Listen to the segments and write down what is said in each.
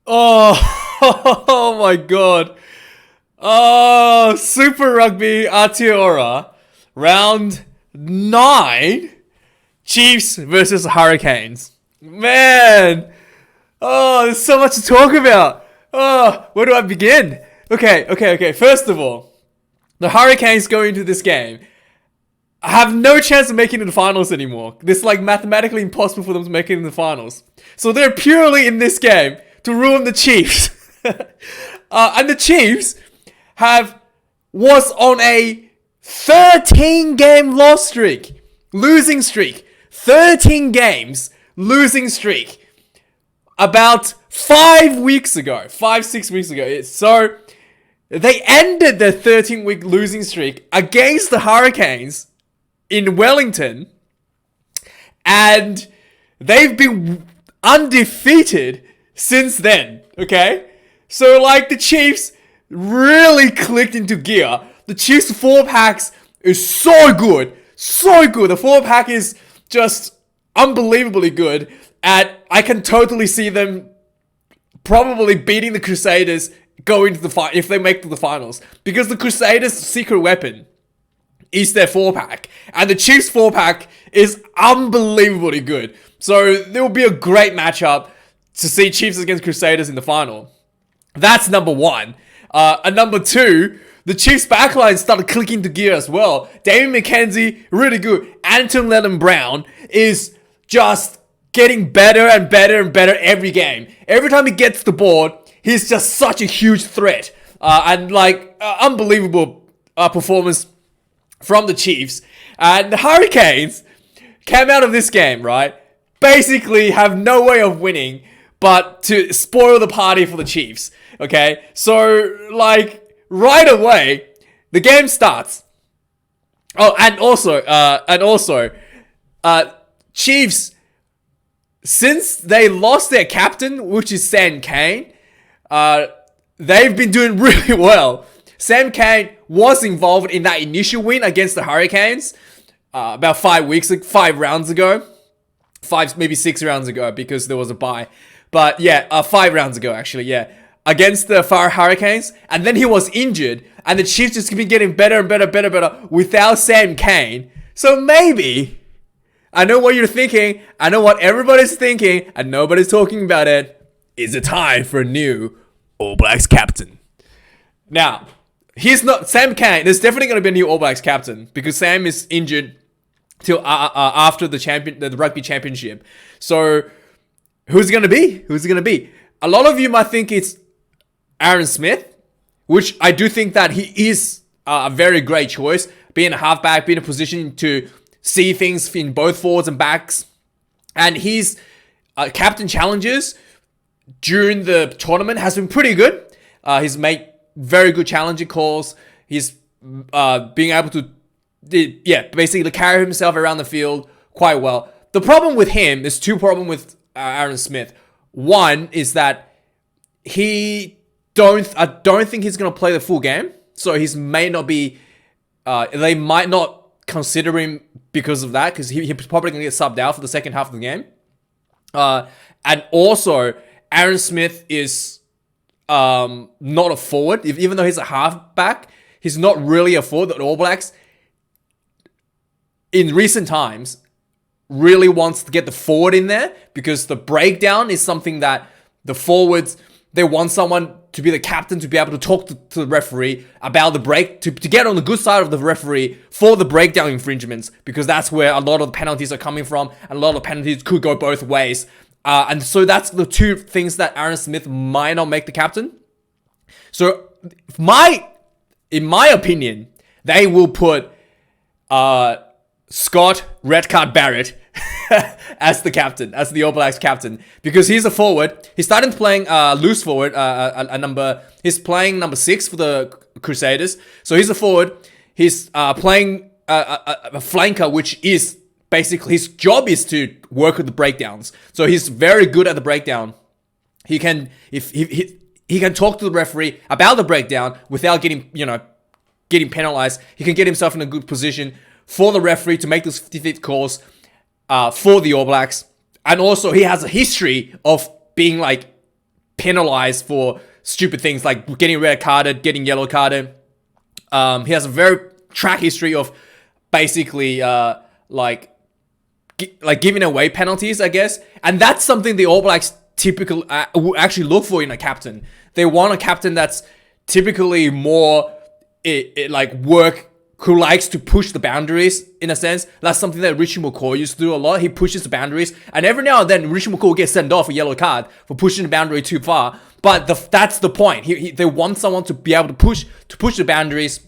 Oh, oh my god. Oh, Super Rugby Aotearoa, round 9, Chiefs versus Hurricanes. Man, oh, there's so much to talk about. Oh, where do I begin? Okay. First of all, the Hurricanes go into this game. I have no chance of making it to the finals anymore. It's like mathematically impossible for them to make it in the finals. So they're purely in this game to ruin the Chiefs. And the Chiefs was on a 13 game losing streak. 13 games losing streak. About 5 weeks ago, 6 weeks ago. So they ended their 13-week losing streak against the Hurricanes in Wellington, and they've been undefeated since then. Okay, so like the Chiefs really clicked into gear. The Chiefs 4-packs is so good. The 4-pack is just unbelievably good, and I can totally see them probably beating the Crusaders going to the if they make to the finals, because the Crusaders' secret weapon is their 4-pack, and the Chiefs 4-pack is unbelievably good. So there will be a great matchup to see Chiefs against Crusaders in the final. That's number one. And number two, the Chiefs backline started clicking into gear as well. Damien McKenzie, really good. Anton Lennon-Brown is just getting better and better every game. Every time he gets the board, he's just such a huge threat. And unbelievable performance from the Chiefs. And the Hurricanes came out of this game, right? Basically have no way of winning but to spoil the party for the Chiefs. Okay? So, right away, the game starts. Oh, and also, Chiefs, since they lost their captain, which is Sam Cane, they've been doing really well. Sam Cane was involved in that initial win against the Hurricanes about 5 rounds ago. 5, maybe 6 rounds ago, because there was a bye. But yeah, 5 rounds ago actually, yeah. Against the Hurricanes. And then he was injured. And the Chiefs just been getting better and better without Sam Cane. So maybe, I know what you're thinking. I know what everybody's thinking. And nobody's talking about it. Is it time for a new All Blacks captain? Now, he's not Sam Cane. There's definitely going to be a new All Blacks captain, because Sam is injured till after the rugby championship. So who's it going to be? A lot of you might think it's Aaron Smith, which I do think that he is a very great choice. Being a halfback, being in a position to see things in both forwards and backs, and his captain challenges during the tournament has been pretty good. He's made very good challenging calls. He's being able to, basically carry himself around the field quite well. The problem with him, there's two problems with Aaron Smith. One is that I don't think he's going to play the full game. So he may not be, they might not consider him because of that, because he's probably going to get subbed out for the second half of the game. And also, Aaron Smith is not a forward. Even though he's a halfback, he's not really a forward. The All Blacks, in recent times, really wants to get the forward in there, because the breakdown is something that the forwards, they want someone to be the captain, to be able to talk to the referee about the break, to get on the good side of the referee for the breakdown infringements, because that's where a lot of the penalties are coming from, and a lot of penalties could go both ways. And so that's the two things that Aaron Smith might not make the captain. So, in my opinion, they will put Scott Redcard Barrett as the captain, as the All Blacks captain, because he's a forward. He's starting playing loose forward, he's playing number 6 for the Crusaders. So he's a forward. He's playing a flanker, which is basically his job is to work with the breakdowns. So he's very good at the breakdown. He can he can talk to the referee about the breakdown without getting penalized. He can get himself in a good position for the referee to make those 50-50 calls for the All Blacks. And also, he has a history of being penalized for stupid things like getting red carded, getting yellow carded. He has a very track history of basically like giving away penalties, I guess. And that's something the All Blacks typically actually look for in a captain. They want a captain that's typically more who likes to push the boundaries, in a sense. That's something that Richie McCaw used to do a lot. He pushes the boundaries, and every now and then Richie McCaw gets sent off a yellow card for pushing the boundary too far. But that's the point. They want someone to be able to push the boundaries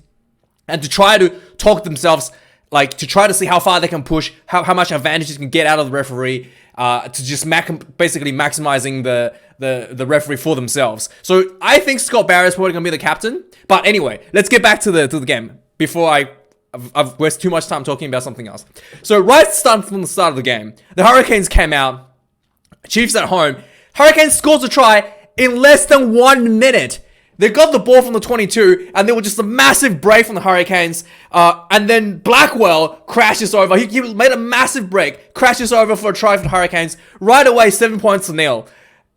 and to try to talk themselves, like to try to see how far they can push, how much advantages can get out of the referee, to just basically maximizing the referee for themselves. So I think Scott Barrett's probably gonna be the captain. But anyway, let's get back to the game before I've wasted too much time talking about something else. So right from the start of the game, the Hurricanes came out, Chiefs at home. Hurricanes scores a try in less than 1 minute. They got the ball from the 22, and there was just a massive break from the Hurricanes. And then Blackwell crashes over. He made a massive break, crashes over for a try for the Hurricanes. Right away, 7 points to nil.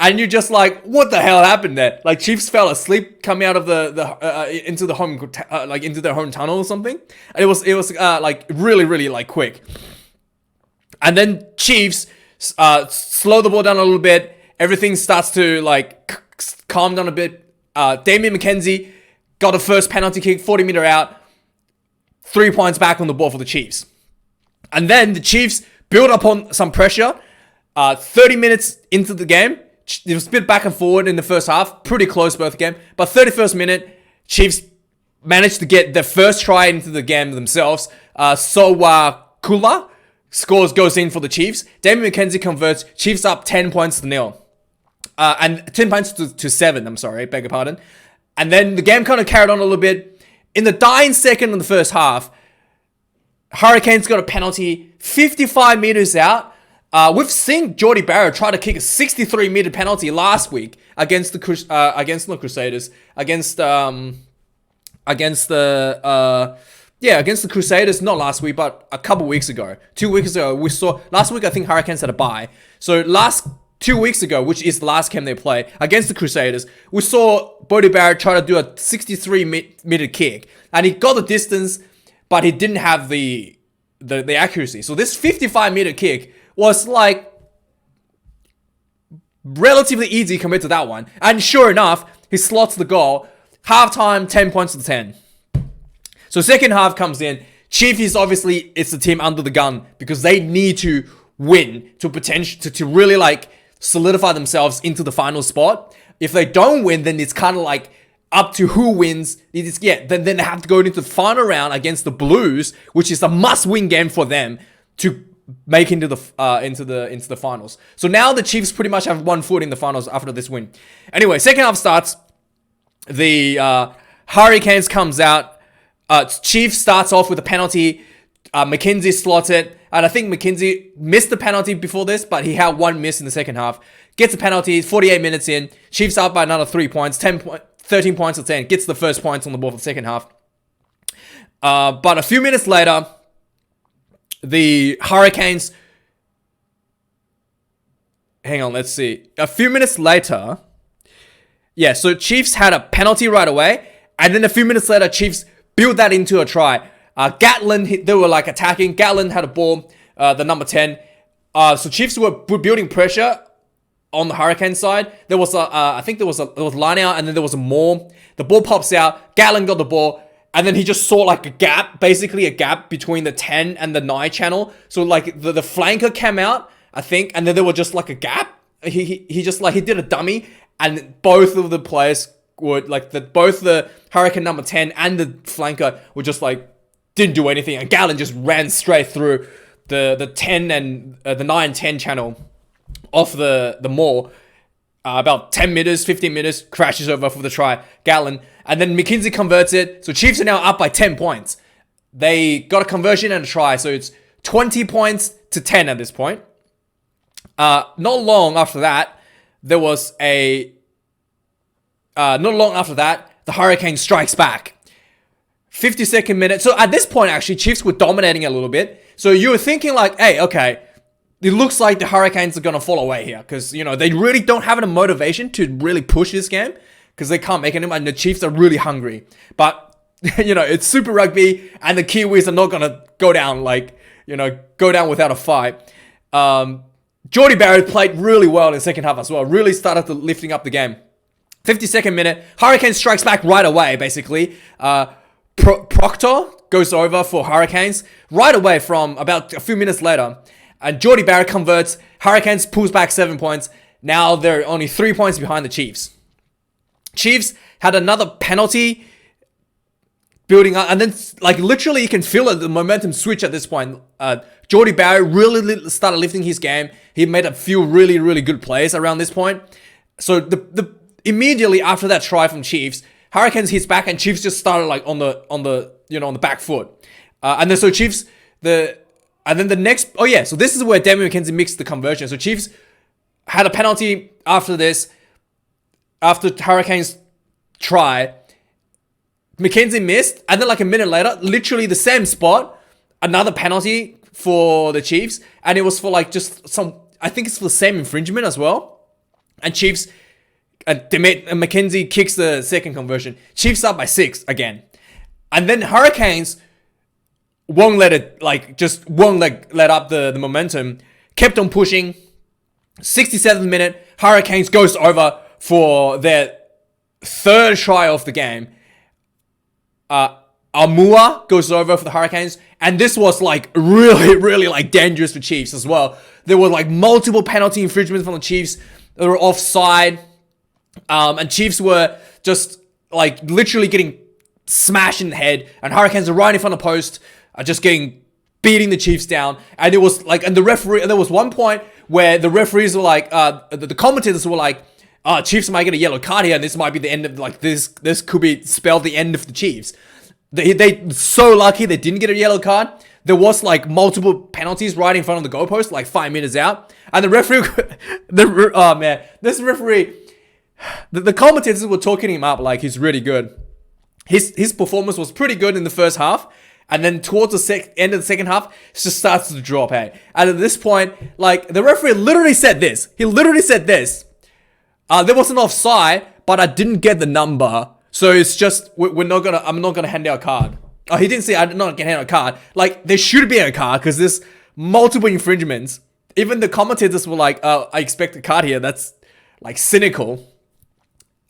And you're just like, what the hell happened there? Like, Chiefs fell asleep coming out of into the home, into their home tunnel or something. And it was like really, really like quick. And then Chiefs slow the ball down a little bit. Everything starts to like calm down a bit. Damian McKenzie got a first penalty kick, 40-meter out, 3 points back on the ball for the Chiefs. And then the Chiefs build up on some pressure. 30 minutes into the game, it was a bit back and forward in the first half, pretty close both game. But 31st minute, Chiefs managed to get their first try into the game themselves. Kula goes in for the Chiefs. Damian McKenzie converts. Chiefs up 10 points to nil. And 10 points to 7, I'm sorry, beg your pardon. And then the game kind of carried on a little bit. In the dying second of the first half, Hurricanes got a penalty 55 meters out. We've seen Jordie Barrett try to kick a 63-meter penalty last week against the Crusaders, against the Crusaders, not last week, but a couple weeks ago. 2 weeks ago, last week I think Hurricanes had a bye. So 2 weeks ago, which is the last game they played, against the Crusaders, we saw Jordie Barrett try to do a 63-meter kick. And he got the distance, but he didn't have the accuracy. So this 55-meter kick was like relatively easy compared to that one. And sure enough, he slots the goal. Halftime, 10 points to 10. So second half comes in. Chiefs, obviously, it's the team under the gun because they need to win to really like solidify themselves into the final spot. If they don't win, then it's kind of like up to who wins. Then they have to go into the final round against the Blues, which is a must-win game for them to make into the finals. So now the Chiefs pretty much have 1 foot in the finals after this win. Anyway, second half starts. The Hurricanes comes out. Chiefs starts off with a penalty. McKenzie slots it. And I think McKenzie missed the penalty before this, but he had one miss in the second half. Gets a penalty, 48 minutes in. Chiefs up by another 3 points, 13 points to 10. Gets the first points on the ball for the second half. But a few minutes later, the Hurricanes... Hang on, let's see. A few minutes later... Yeah, so Chiefs had a penalty right away. And then a few minutes later, Chiefs built that into a try. Gatlin, they were like attacking. Gatlin had a ball, the number 10. So Chiefs were building pressure on the Hurricane side. There was I think there was line out, and then there was a maul. The ball pops out. Gatlin got the ball, and then he just saw like a gap, basically a gap between the 10 and the 9 channel. So like the flanker came out, I think, and then there was just like a gap. He did a dummy, and both of the players were like both the Hurricane number 10 and the flanker were just like didn't do anything, and Gatlin just ran straight through the 10 and the 9-10 channel off the maul. About 10 meters, 15 meters, crashes over for the try, Gatlin. And then McKenzie converts it. So Chiefs are now up by 10 points. They got a conversion and a try. So it's 20 points to 10 at this point. Not long after that, the Hurricane strikes back. 52nd minute. So at this point, actually, Chiefs were dominating a little bit. So you were thinking like, hey, okay, it looks like the Hurricanes are going to fall away here because, they really don't have the motivation to really push this game because they can't make it, and the Chiefs are really hungry. But, it's Super Rugby, and the Kiwis are not going to go down go down without a fight. Jordie Barrett played really well in the second half as well. Really started lifting up the game. 52nd minute, Hurricanes strikes back right away, basically. Proctor goes over for Hurricanes right away from about a few minutes later. And Jordie Barrett converts. Hurricanes pulls back 7 points. Now they're only 3 points behind the Chiefs. Chiefs had another penalty building up. And then, literally, you can feel the momentum switch at this point. Jordie Barrett really started lifting his game. He made a few really, really good plays around this point. So, immediately after that try from Chiefs, Hurricanes hits back, and Chiefs just started, on the back foot. And then, so Chiefs, and then the next, so this is where Damian McKenzie mixed the conversion. So Chiefs had a penalty after this, after Hurricanes try. McKenzie missed, and then a minute later, literally the same spot, another penalty for the Chiefs, and it was for just some, I think it's for the same infringement as well. And Chiefs, and McKenzie kicks the second conversion. Chiefs up by 6 again. And then Hurricanes won't let it, won't let up the momentum. Kept on pushing. 67th minute, Hurricanes goes over for their third try of the game. Amua goes over for the Hurricanes. And this was, really, really, dangerous for Chiefs as well. There were, multiple penalty infringements from the Chiefs. They were offside. And Chiefs were just, literally getting smashed in the head. And Hurricanes are right in front of the post. Just beating the Chiefs down. And it was and the referee, and there was one point where the referees were the commentators were Chiefs might get a yellow card here, and this might be the end of, this could be spelled the end of the Chiefs. They so lucky they didn't get a yellow card. There was, multiple penalties right in front of the goalpost, 5 meters out. And the referee, this referee, the commentators were talking him up he's really good. His performance was pretty good in the first half. And then towards the end of the second half, it just starts to drop, hey. And at this point, the referee literally said this. He literally said this. There was an offside, but I didn't get the number. So it's just, I'm not gonna hand out a card. Oh, he didn't say I'm not gonna hand out a card. There should be a card, because there's multiple infringements. Even the commentators were I expect a card here. That's, cynical.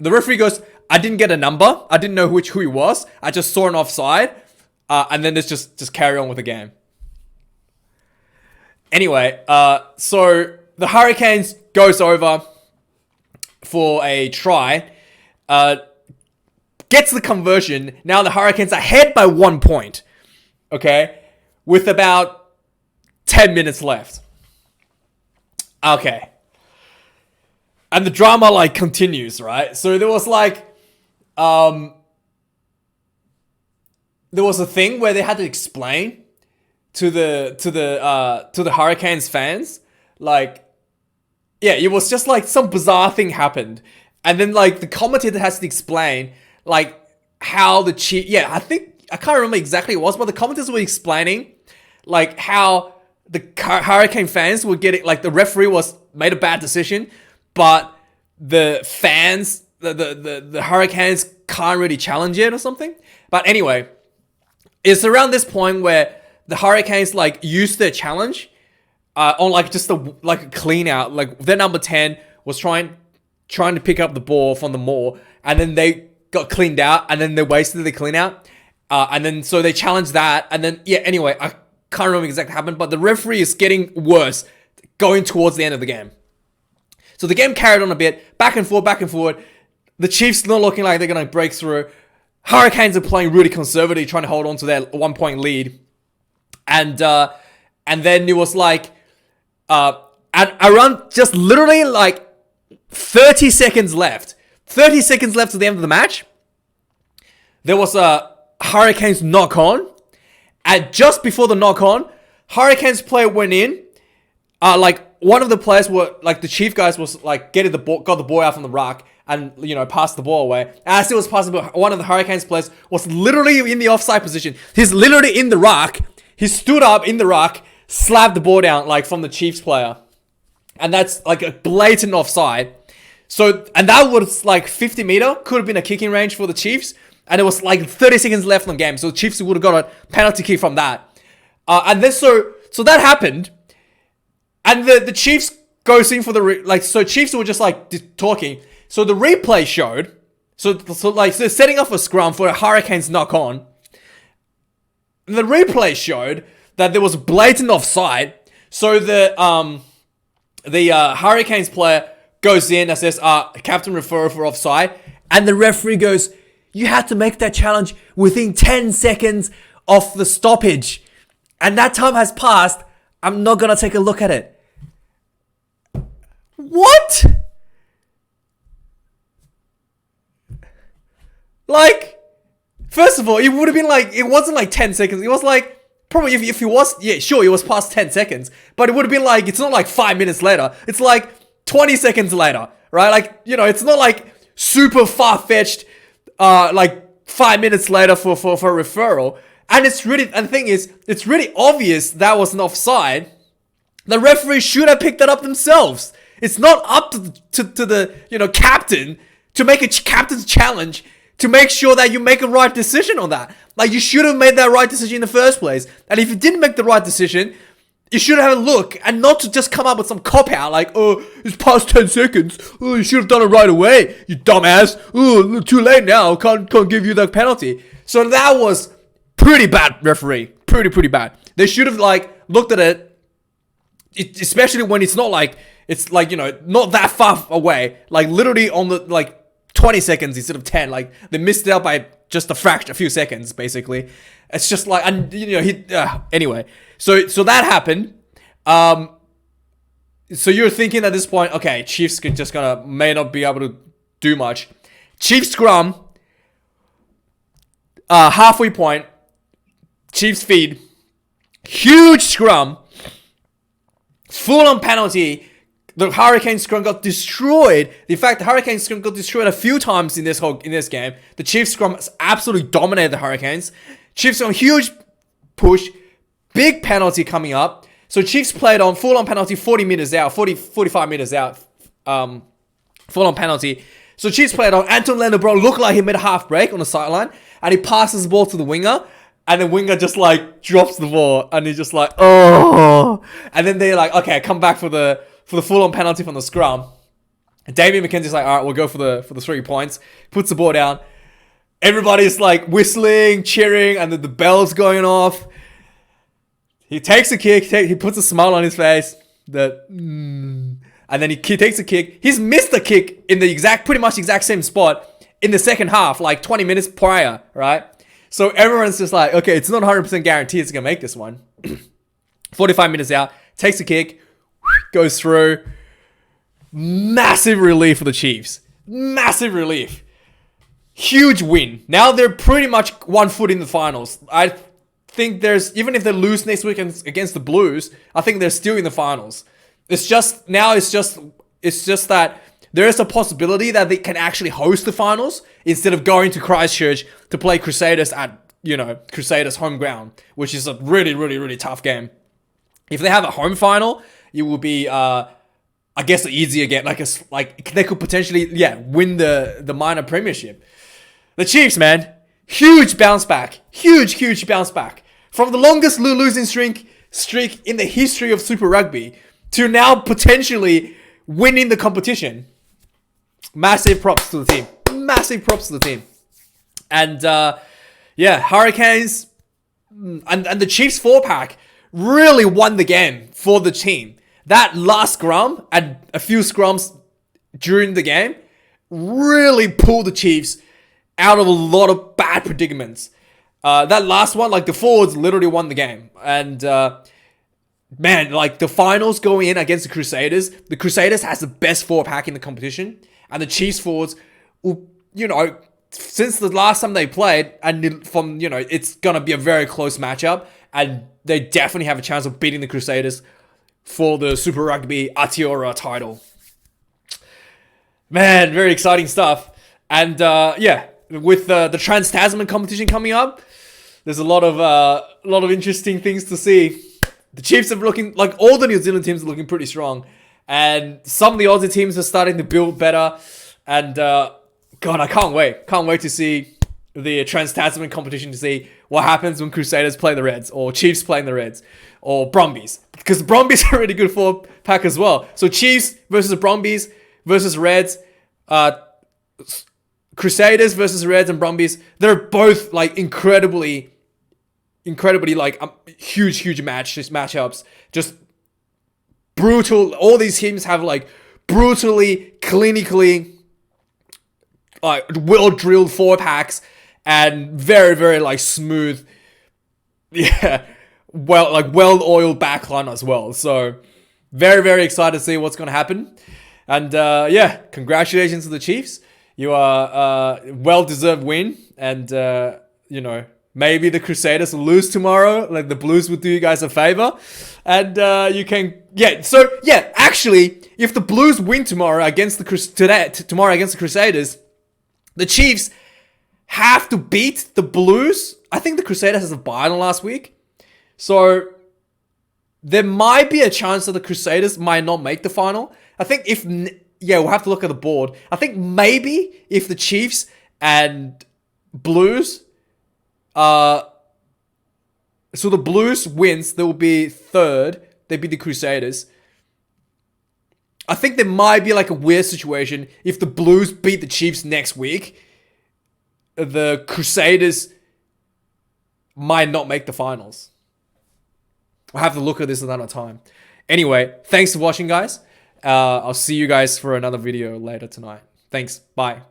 The referee goes, I didn't get a number. I didn't know who he was. I just saw an offside. And then let's just carry on with the game. Anyway, so the Hurricanes goes over for a try, gets the conversion. Now the Hurricanes are ahead by 1 point, okay, with about 10 minutes left. Okay. And the drama continues, right? So there was there was a thing where they had to explain to the Hurricanes fans, it was just some bizarre thing happened, and then the commentator has to explain how the Chiefs. Yeah, I can't remember exactly what it was, but the commentators were explaining how the Hurricane fans were getting the referee made a bad decision, but the fans, the Hurricanes can't really challenge it or something. But anyway. It's around this point where the Hurricanes used their challenge on just a clean out. Their number 10 was trying to pick up the ball from the maul, and then they got cleaned out, and then they wasted the clean out, and then so they challenged that, and then anyway, I can't remember exactly what happened, but the referee is getting worse going towards the end of the game. So the game carried on a bit, back and forth. The Chiefs not looking like they're gonna break through. Hurricanes are playing really conservative, trying to hold on to their 1 point lead. And then it was at around just literally 30 seconds left. 30 seconds left to the end of the match. There was a Hurricanes knock on. And just before the knock on, Hurricanes player went in. One of the players were the Chief guys was getting the ball, got the ball out from the ruck, and passed the ball away. As it was passing, one of the Hurricanes players was literally in the offside position. He's literally in the ruck. He stood up in the ruck, slapped the ball down like from the Chiefs player. And that's like a blatant offside. So, and that was like 50 meter, could have been a kicking range for the Chiefs. And it was like 30 seconds left in the game. So the Chiefs would have got a penalty kick from that. And then so that happened. And the Chiefs goes in for so Chiefs were just like talking. So the replay showed, so they're setting up a scrum for a Hurricanes knock on. And the replay showed that there was blatant offside. So the Hurricanes player goes in and says, captain referral for offside. And the referee goes, you had to make that challenge within 10 seconds of the stoppage. And that time has passed. I'm not going to take a look at it. What? Like, first of all, it would have been like, it wasn't like 10 seconds. It was like, probably if it was, yeah, sure, it was past 10 seconds. But it would have been like, it's not like 5 minutes later. It's like 20 seconds later, right? Like, you know, it's not like super far-fetched, like 5 minutes later for a referral. And the thing is, it's really obvious that was an offside. The referee should have picked that up themselves. It's not up to the captain to make a captain's challenge to make sure that you make a right decision on that. Like, you should have made that right decision in the first place. And if you didn't make the right decision, you should have a look and not to just come up with some cop-out like, oh, it's past 10 seconds. Oh, you should have done it right away, you dumbass. Oh, too late now. Can't give you that penalty. So that was pretty bad, referee. Pretty bad. They should have, like, looked at it, especially when it's not like, it's like, you know, not that far away. Like, literally on the, like, 20 seconds instead of 10. Like, they missed it out by just a few seconds, basically. It's just like, and, you know, anyway. So that happened. So you're thinking at this point, okay, Chiefs may not be able to do much. Chiefs scrum, halfway point, Chiefs feed, huge scrum, full on penalty. The Hurricanes scrum got destroyed. In fact, the Hurricanes scrum got destroyed a few times in this game. The Chiefs scrum absolutely dominated the Hurricanes. Chiefs on huge push, big penalty coming up. So Chiefs played on full on penalty, 45 meters out. Full on penalty. So Chiefs played on. Anton Lennon-Bro looked like he made a half break on the sideline, and he passes the ball to the winger. And the winger just like drops the ball, and he's just like, oh. And then they're like, okay, come back for the full-on penalty from the scrum. And Damian McKenzie's like, all right, we'll go for the 3 points. Puts the ball down. Everybody's like whistling, cheering, and the bell's going off. He takes a kick. He puts a smile on his face. And then he takes a kick. He's missed the kick in the pretty much exact same spot in the second half, like 20 minutes prior, right? So everyone's just like, okay, it's not 100% guaranteed it's going to make this one. 45 minutes out, takes a kick, goes through. Massive relief for the Chiefs. Massive relief. Huge win. Now they're pretty much 1 foot in the finals. I think even if they lose next week against the Blues, I think they're still in the finals. It's just that there is a possibility that they can actually host the finals instead of going to Christchurch to play Crusaders at, Crusaders home ground, which is a really, really, really tough game. If they have a home final, it will be, I guess, easier game. Like they could potentially, win the minor premiership. The Chiefs, man, huge bounce back. Huge bounce back. From the longest losing streak in the history of Super Rugby to now potentially winning the competition. Massive props to the team. And, Hurricanes and the Chiefs 4-pack really won the game for the team. That last scrum and a few scrums during the game really pulled the Chiefs out of a lot of bad predicaments. That last one, like the forwards literally won the game. And, man, like the finals going in against the Crusaders has the best 4-pack in the competition. And the Chiefs forwards, since the last time they played, and it's going to be a very close matchup. And they definitely have a chance of beating the Crusaders for the Super Rugby Aotearoa title. Man, very exciting stuff. And with the Trans-Tasman competition coming up, there's a lot of interesting things to see. the Chiefs are looking like all the New Zealand teams are looking pretty strong, and some of the Aussie teams are starting to build better. And God, I can't wait. Can't wait to see the Trans-Tasman competition, to see what happens when Crusaders play the Reds, or Chiefs playing the Reds, or Brumbies, because the Brumbies are a really good four pack as well. So Chiefs versus Brumbies versus Reds, Crusaders versus Reds and Brumbies. They're both like incredibly like huge matchups. Just brutal. All these teams have like brutally, clinically, like well drilled four packs, and very like smooth, well oiled backline as well. So very excited to see what's gonna happen. And congratulations to the Chiefs. You are well deserved win, and maybe the Crusaders will lose tomorrow. Like the Blues will do you guys a favor, and you can actually, if the Blues win tomorrow against the Crusaders, the Chiefs have to beat the Blues. I think the Crusaders has a bye on last week, so there might be a chance that the Crusaders might not make the final. I think we'll have to look at the board. I think maybe if the Chiefs and Blues, so the Blues wins, they will be third. They beat the Crusaders. I think there might be like a weird situation if the Blues beat the Chiefs next week. The Crusaders might not make the finals. I'll have to look at this another time. Anyway, thanks for watching, guys. I'll see you guys for another video later tonight. Thanks. Bye.